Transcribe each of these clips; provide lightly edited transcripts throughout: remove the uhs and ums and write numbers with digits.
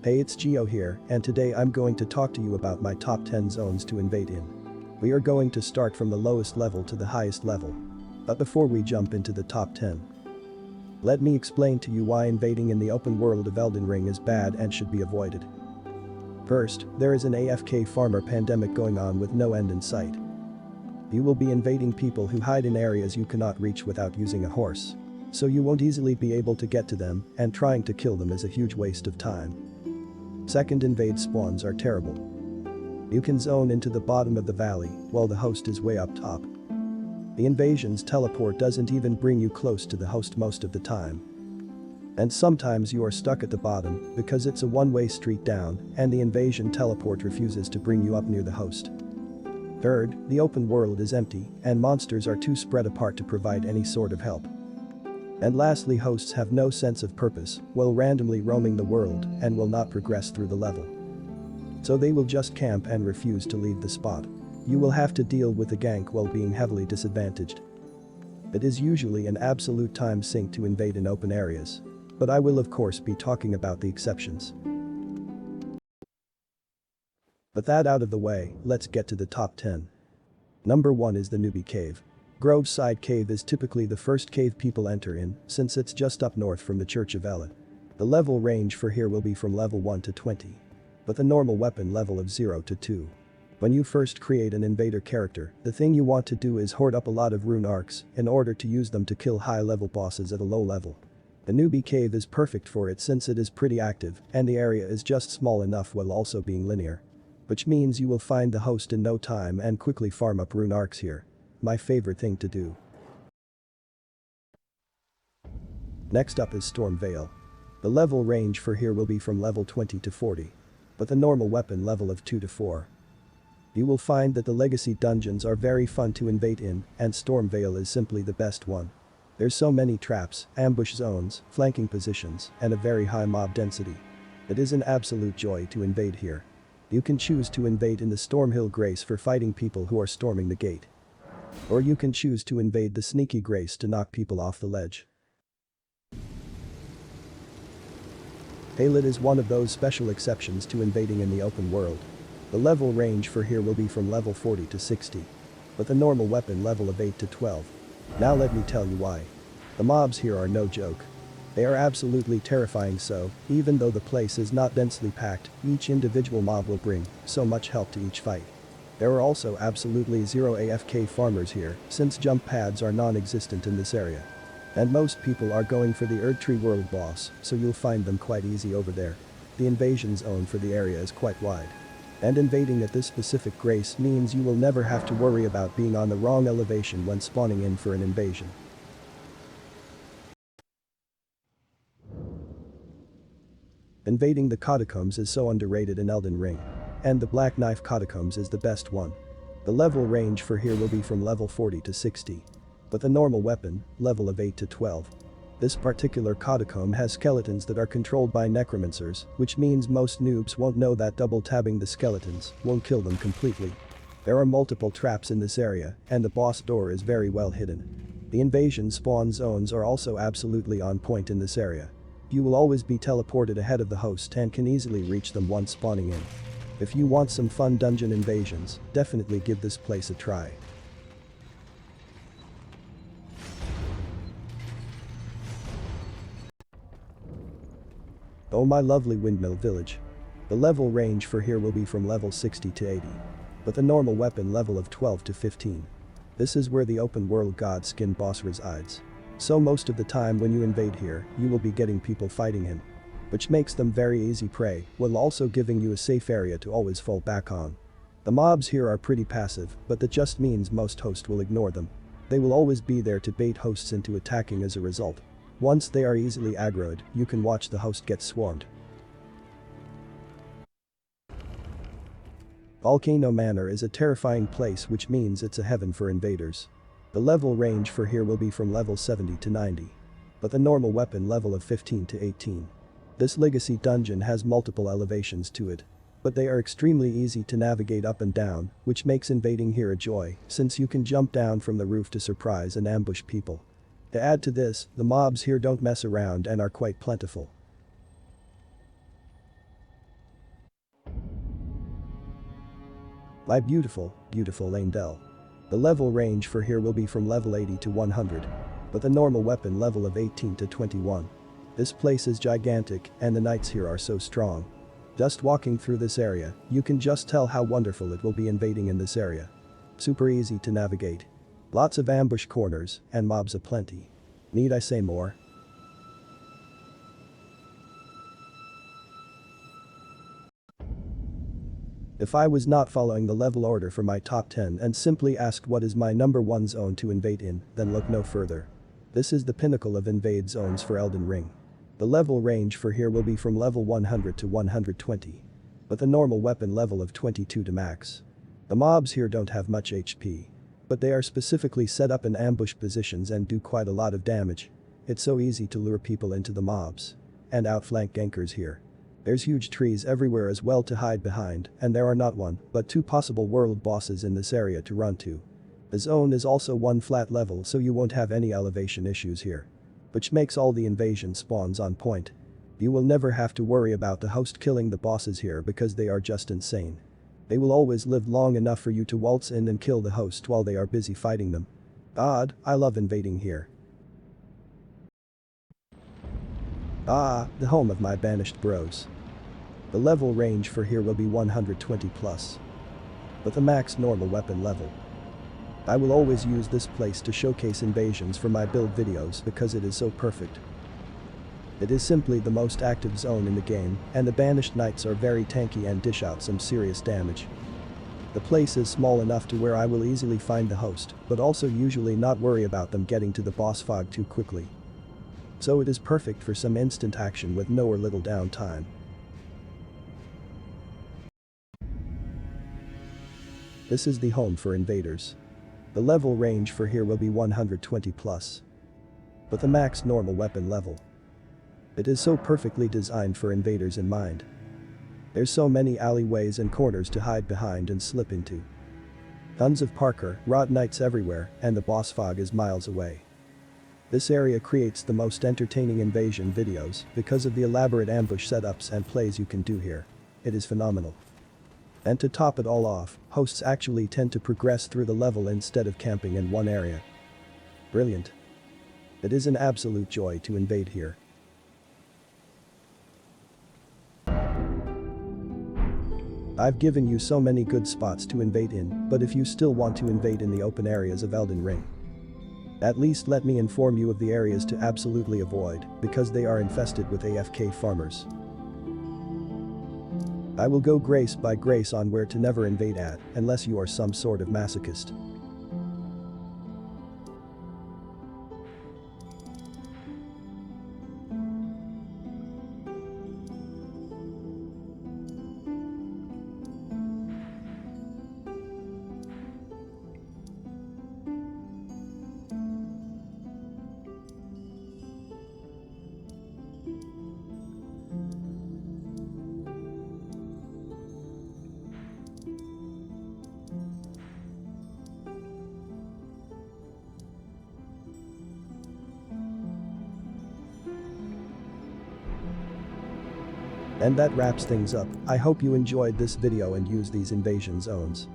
Hey, it's Geo here, and today I'm going to talk to you about my top 10 zones to invade in. We are going to start from the lowest level to the highest level. But before we jump into the top 10, let me explain to you why invading in the open world of Elden Ring is bad and should be avoided. First, there is an AFK farmer pandemic going on with no end in sight. You will be invading people who hide in areas you cannot reach without using a horse. So you won't easily be able to get to them, and trying to kill them is a huge waste of time. Second, invade spawns are terrible. You can zone into the bottom of the valley while the host is way up top. The invasion's teleport doesn't even bring you close to the host most of the time. And sometimes you are stuck at the bottom because it's a one-way street down and the invasion teleport refuses to bring you up near the host. Third, the open world is empty and monsters are too spread apart to provide any sort of help. And lastly, hosts have no sense of purpose while randomly roaming the world and will not progress through the level. So they will just camp and refuse to leave the spot. You will have to deal with the gank while being heavily disadvantaged. It is usually an absolute time sink to invade in open areas. But I will of course be talking about the exceptions. But that out of the way, let's get to the top 10. Number 1 is the Newbie Cave. Groveside Cave is typically the first cave people enter in, since it's just up north from the Church of Ela. The level range for here will be from level 1 to 20. But the normal weapon level of 0 to 2. When you first create an invader character, the thing you want to do is hoard up a lot of rune arcs in order to use them to kill high level bosses at a low level. The Newbie Cave is perfect for it since it is pretty active and the area is just small enough while also being linear. Which means you will find the host in no time and quickly farm up rune arcs here. My favorite thing to do. Next up is Storm Vale. The level range for here will be from level 20 to 40. But the normal weapon level of 2 to 4. You will find that the legacy dungeons are very fun to invade in and Storm Vale is simply the best one. There's so many traps, ambush zones, flanking positions, and a very high mob density. It is an absolute joy to invade here. You can choose to invade in the Stormhill Grace for fighting people who are storming the gate. Or you can choose to invade the Sneaky Grace to knock people off the ledge. Haylett is one of those special exceptions to invading in the open world. The level range for here will be from level 40 to 60. But the normal weapon level of 8 to 12. Now let me tell you why. The mobs here are no joke. They are absolutely terrifying, so, even though the place is not densely packed, each individual mob will bring so much help to each fight. There are also absolutely zero AFK farmers here, since jump pads are non-existent in this area. And most people are going for the Erdtree World boss, so you'll find them quite easy over there. The invasion zone for the area is quite wide. And invading at this specific grace means you will never have to worry about being on the wrong elevation when spawning in for an invasion. Invading the Catacombs is so underrated in Elden Ring. And the Black Knife Catacombs is the best one. The level range for here will be from level 40 to 60. But the normal weapon, level of 8 to 12. This particular catacomb has skeletons that are controlled by necromancers, which means most noobs won't know that double tabbing the skeletons won't kill them completely. There are multiple traps in this area, and the boss door is very well hidden. The invasion spawn zones are also absolutely on point in this area. You will always be teleported ahead of the host and can easily reach them once spawning in. If you want some fun dungeon invasions, definitely give this place a try. Oh my lovely Windmill Village. The level range for here will be from level 60 to 80. But the normal weapon level of 12 to 15. This is where the open world god skin boss resides. So most of the time when you invade here, you will be getting people fighting him. Which makes them very easy prey, while also giving you a safe area to always fall back on. The mobs here are pretty passive, but that just means most hosts will ignore them. They will always be there to bait hosts into attacking as a result. Once they are easily aggroed, you can watch the host get swarmed. Volcano Manor is a terrifying place, which means it's a heaven for invaders. The level range for here will be from level 70 to 90. But the normal weapon level of 15 to 18. This legacy dungeon has multiple elevations to it. But they are extremely easy to navigate up and down, which makes invading here a joy, since you can jump down from the roof to surprise and ambush people. To add to this, the mobs here don't mess around and are quite plentiful. My beautiful, beautiful Lindell. The level range for here will be from level 80 to 100. But the normal weapon level of 18 to 21. This place is gigantic and the knights here are so strong. Just walking through this area, you can just tell how wonderful it will be invading in this area. Super easy to navigate. Lots of ambush corners and mobs aplenty. Need I say more? If I was not following the level order for my top 10 and simply asked what is my number 1 zone to invade in, then look no further. This is the pinnacle of invade zones for Elden Ring. The level range for here will be from level 100 to 120. With a normal weapon level of 22 to max. The mobs here don't have much HP. But they are specifically set up in ambush positions and do quite a lot of damage. It's so easy to lure people into the mobs. And outflank gankers here. There's huge trees everywhere as well to hide behind, and there are not one, but 2 possible world bosses in this area to run to. The zone is also 1 flat level so you won't have any elevation issues here. Which makes all the invasion spawns on point. You will never have to worry about the host killing the bosses here because they are just insane. They will always live long enough for you to waltz in and kill the host while they are busy fighting them. God, I love invading here. Ah, the home of my banished bros. The level range for here will be 120 plus. With a max normal weapon level. I will always use this place to showcase invasions for my build videos because it is so perfect. It is simply the most active zone in the game, and the Banished Knights are very tanky and dish out some serious damage. The place is small enough to where I will easily find the host, but also usually not worry about them getting to the boss fog too quickly. So it is perfect for some instant action with no or little downtime. This is the home for invaders. The level range for here will be 120 plus. With a max normal weapon level. It is so perfectly designed for invaders in mind. There's so many alleyways and corners to hide behind and slip into. Tons of Parker, Rot Knights everywhere, and the boss fog is miles away. This area creates the most entertaining invasion videos because of the elaborate ambush setups and plays you can do here. It is phenomenal. And to top it all off, hosts actually tend to progress through the level instead of camping in one area. Brilliant. It is an absolute joy to invade here. I've given you so many good spots to invade in, but if you still want to invade in the open areas of Elden Ring, at least let me inform you of the areas to absolutely avoid, because they are infested with AFK farmers. I will go grace by grace on where to never invade at, unless you are some sort of masochist. And that wraps things up. I hope you enjoyed this video and use these invasion zones.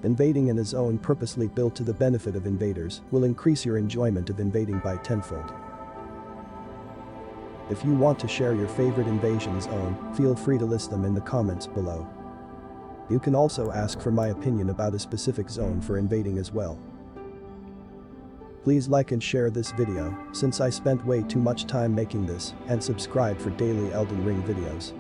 Invading in a zone purposely built to the benefit of invaders will increase your enjoyment of invading by tenfold. If you want to share your favorite invasion zone, feel free to list them in the comments below. You can also ask for my opinion about a specific zone for invading as well. Please like and share this video, since I spent way too much time making this, and subscribe for daily Elden Ring videos.